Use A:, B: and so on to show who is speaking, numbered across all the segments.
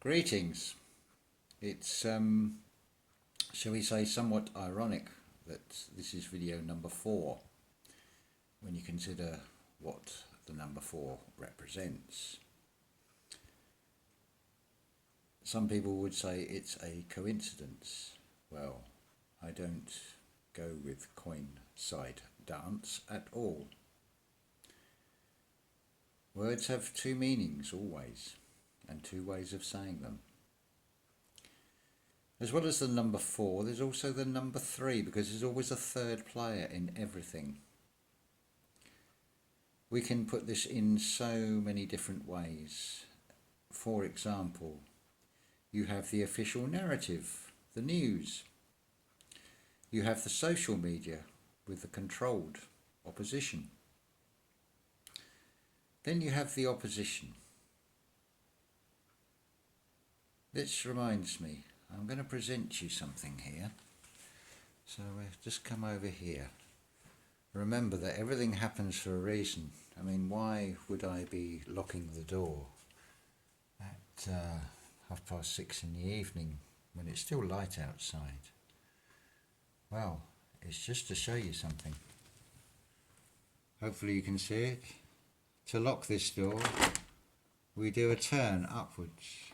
A: Greetings. It's, shall we say, somewhat ironic that this is video number 4 when you consider what the number 4 represents. Some people would say it's a coincidence. Well, I don't go with coin side dance at all. Words have two meanings always, and two ways of saying them. As well as the number 4, there's also the number 3, because there's always a third player in everything. We can put this in so many different ways. For example, you have the official narrative, the news. You have the social media with the controlled opposition. Then you have the opposition. This reminds me, I'm going to present you something here. So just come over here. Remember that everything happens for a reason. I mean, why would I be locking the door at 6:30 in the evening when it's still light outside? Well, it's just to show you something. Hopefully you can see it. To lock this door, we do a turn upwards.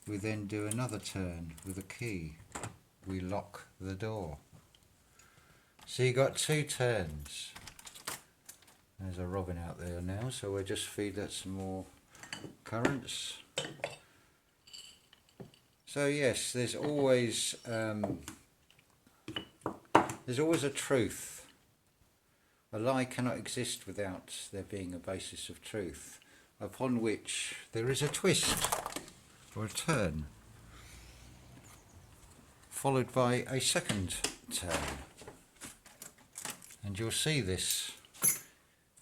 A: We then do another turn with a key. We lock the door. So you got 2 turns. There's a robin out there now, so we'll just feed that some more currents. So yes, there's always a truth. A lie cannot exist without there being a basis of truth, upon which there is a twist or a turn, followed by a second turn. And you'll see this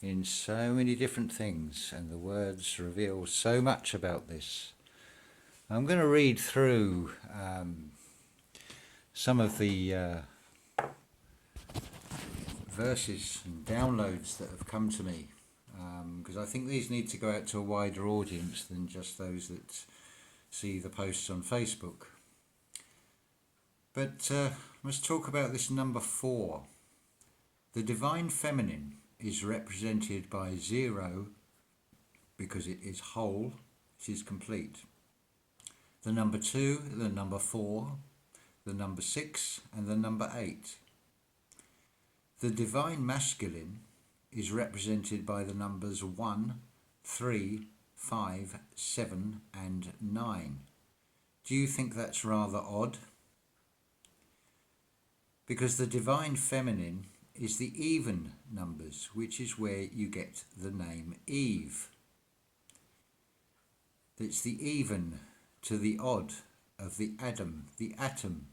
A: in so many different things, and the words reveal so much about this. I'm going to read through some of the verses and downloads that have come to me, because I think these need to go out to a wider audience than just those that see the posts on Facebook. But let's talk about this number 4. The divine feminine is represented by 0 because it is whole, it is complete. The number 2, the number 4, the number 6 and the number 8. The divine masculine is represented by the numbers 1, 3, 5, 7 and 9. Do you think that's rather odd? Because the divine feminine is the even numbers, which is where you get the name Eve. It's the even to the odd of the Adam, the atom.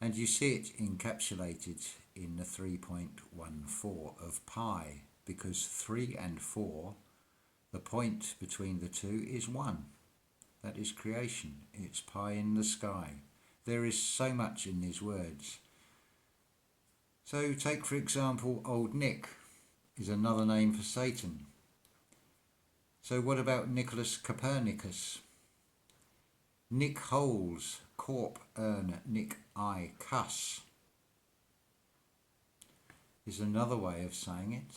A: And you see it encapsulated in the 3.14 of pi, because 3 and 4, the point between the two is 1. That is creation. It's pie in the sky. There is so much in these words. So take for example, Old Nick is another name for Satan. So what about Nicholas Copernicus? Nick Holes, Corp Nick I Cuss is another way of saying it.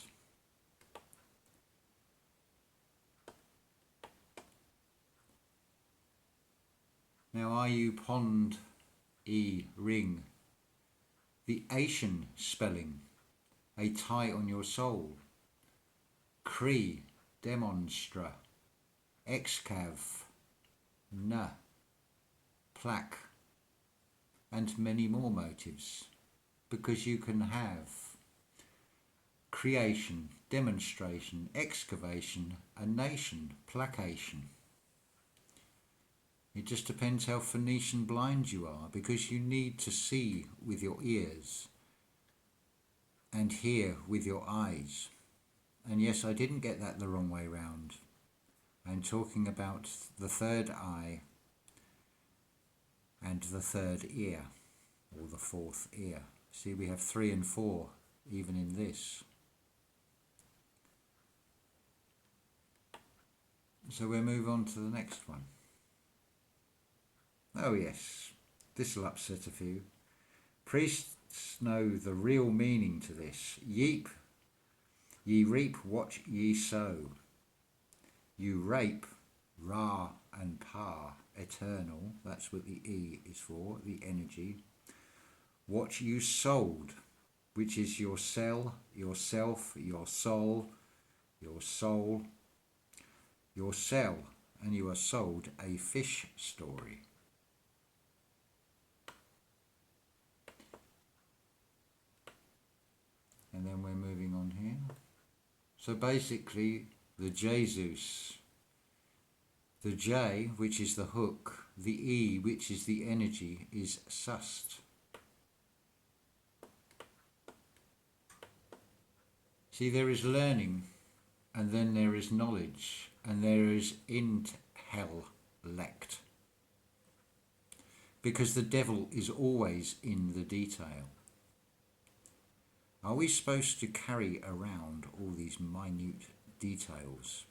A: Now are you pond ring, the Asian spelling, a tie on your soul, Cree demonstra, excav, na, plaque, and many more motives, because you can have creation, demonstration, excavation, a nation, placation. It just depends how Phoenician blind you are, because you need to see with your ears and hear with your eyes. And yes, I didn't get that the wrong way round. I'm talking about the third eye and the third ear, or the fourth ear. See, we have 3 and 4 even in this. So we'll move on to the next one. Oh yes, this will upset a few. Priests know the real meaning to this. Ye reap what ye sow. You rape, Ra and Pa, eternal, that's what the E is for, the energy. What you sold, which is your cell, yourself, your soul, your soul, your cell, and you are sold a fish story. And then we're moving on here. So basically, the Jesus, the J, which is the hook, the E, which is the energy, is sussed. See, there is learning, and then there is knowledge, and there is intellect. Because the devil is always in the detail. Are we supposed to carry around all these minute details?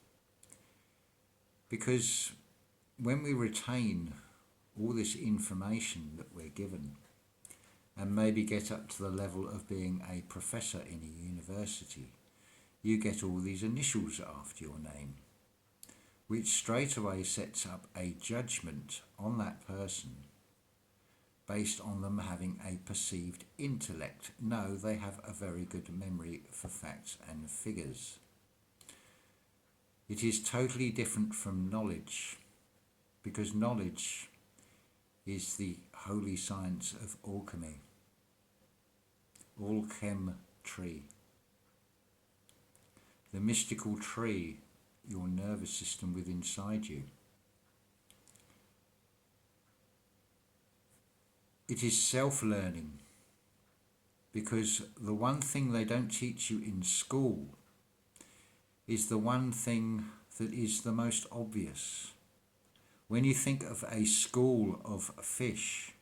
A: Because when we retain all this information that we're given, and maybe get up to the level of being a professor in a university, you get all these initials after your name, which straight away sets up a judgment on that person based on them having a perceived intellect. No, they have a very good memory for facts and figures. It is totally different from knowledge, because knowledge is the holy science of alchemy, alchem tree, the mystical tree, your nervous system within inside you. It is self-learning, because the one thing they don't teach you in school is the one thing that is the most obvious. When you think of a school of fish,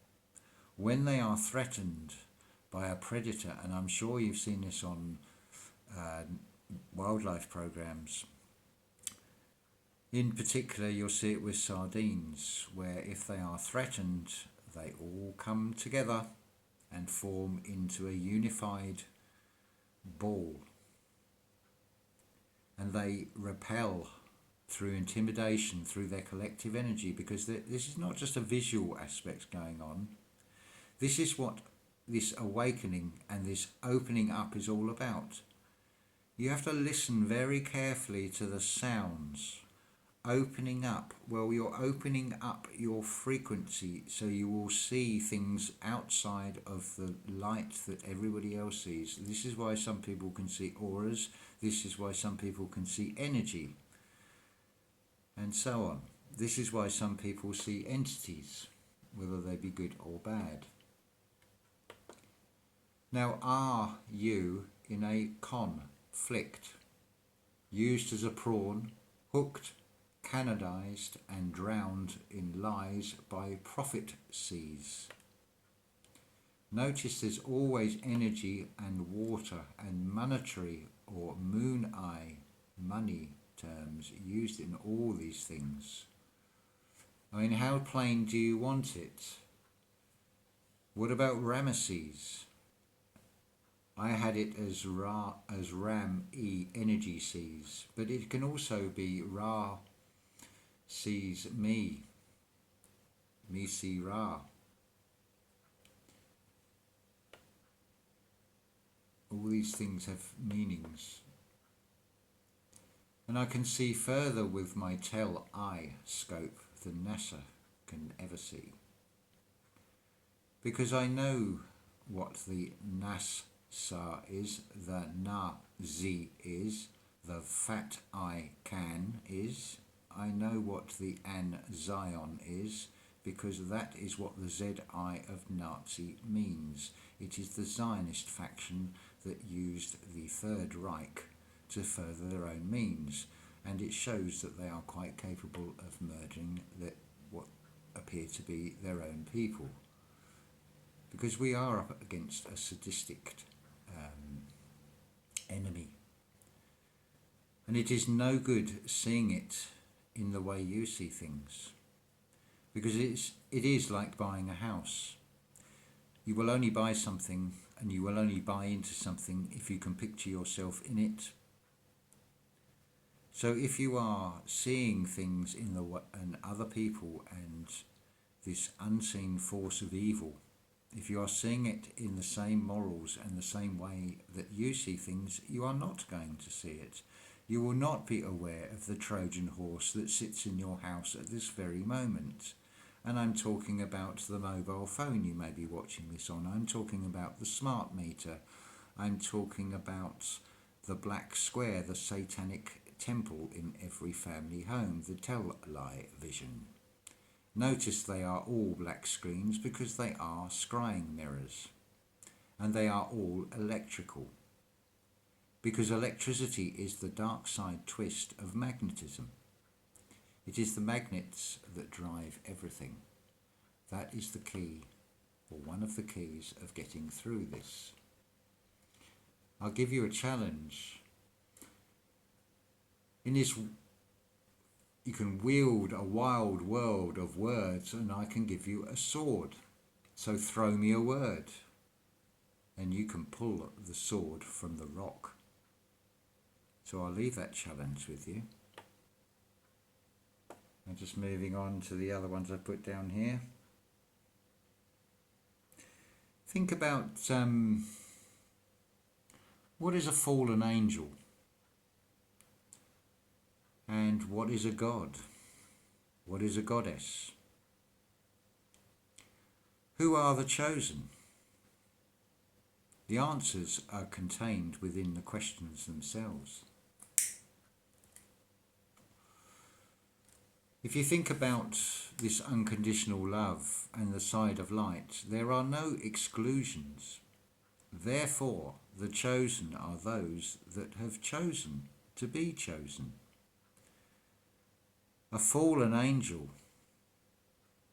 A: when they are threatened by a predator, and I'm sure you've seen this on wildlife programs, in particular you'll see it with sardines, where if they are threatened, they all come together and form into a unified ball, and they repel through intimidation, through their collective energy, because this is not just a visual aspect going on. This is what this awakening and this opening up is all about. You have to listen very carefully to the sounds. Opening up, well, you're opening up your frequency, so you will see things outside of the light that everybody else sees. This is why some people can see auras, this is why some people can see energy, and so on. This is why some people see entities, whether they be good or bad. Now, are you in a conflict, used as a prawn, hooked, canonized and drowned in lies by prophet seas? Notice there's always energy and water and monetary or moon eye, money terms used in all these things. I mean, how plain do you want it? What about Ramesses? I had it as Ram E, energy seas, but it can also be Ra sees me see Ra. All these things have meanings. And I can see further with my tell-eye scope than NASA can ever see. Because I know what the NASA is, the Na-Z is, the fat I can is. I know what the An-Zion is, because that is what the Z-I of Nazi means. It is the Zionist faction that used the Third Reich to further their own means, and it shows that they are quite capable of murdering what appear to be their own people, because we are up against a sadistic enemy, and it is no good seeing it in the way you see things. Because it is like buying a house. You will only buy something and you will only buy into something if you can picture yourself in it. So if you are seeing things in and other people and this unseen force of evil, if you are seeing it in the same morals and the same way that you see things, you are not going to see it. You will not be aware of the Trojan horse that sits in your house at this very moment. And I'm talking about the mobile phone you may be watching this on. I'm talking about the smart meter. I'm talking about the black square, the satanic temple in every family home, the television. Notice they are all black screens because they are scrying mirrors. And they are all electrical. Because electricity is the dark side twist of magnetism. It is the magnets that drive everything. That is the key, or one of the keys of getting through this. I'll give you a challenge. In this, you can wield a wild world of words, and I can give you a sword. So throw me a word, and you can pull the sword from the rock. So I'll leave that challenge with you. And just moving on to the other ones I put down here. Think about what is a fallen angel and what is a god? What is a goddess? Who are the chosen? The answers are contained within the questions themselves. If you think about this unconditional love and the side of light, there are no exclusions. Therefore, the chosen are those that have chosen to be chosen. A fallen angel,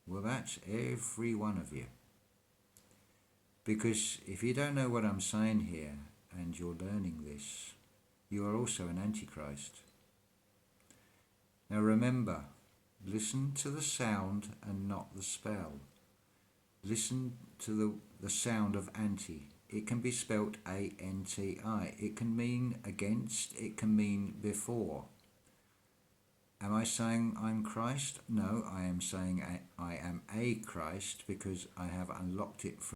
A: well, that's every one of you. Because if you don't know what I'm saying here and you're learning this, you are also an antichrist. Now remember, listen to the sound and not the spell. Listen to the sound of anti. It can be spelt A-N-T-I. It can mean against, it can mean before. Am I saying I'm Christ? No, I am saying I am a Christ because I have unlocked it from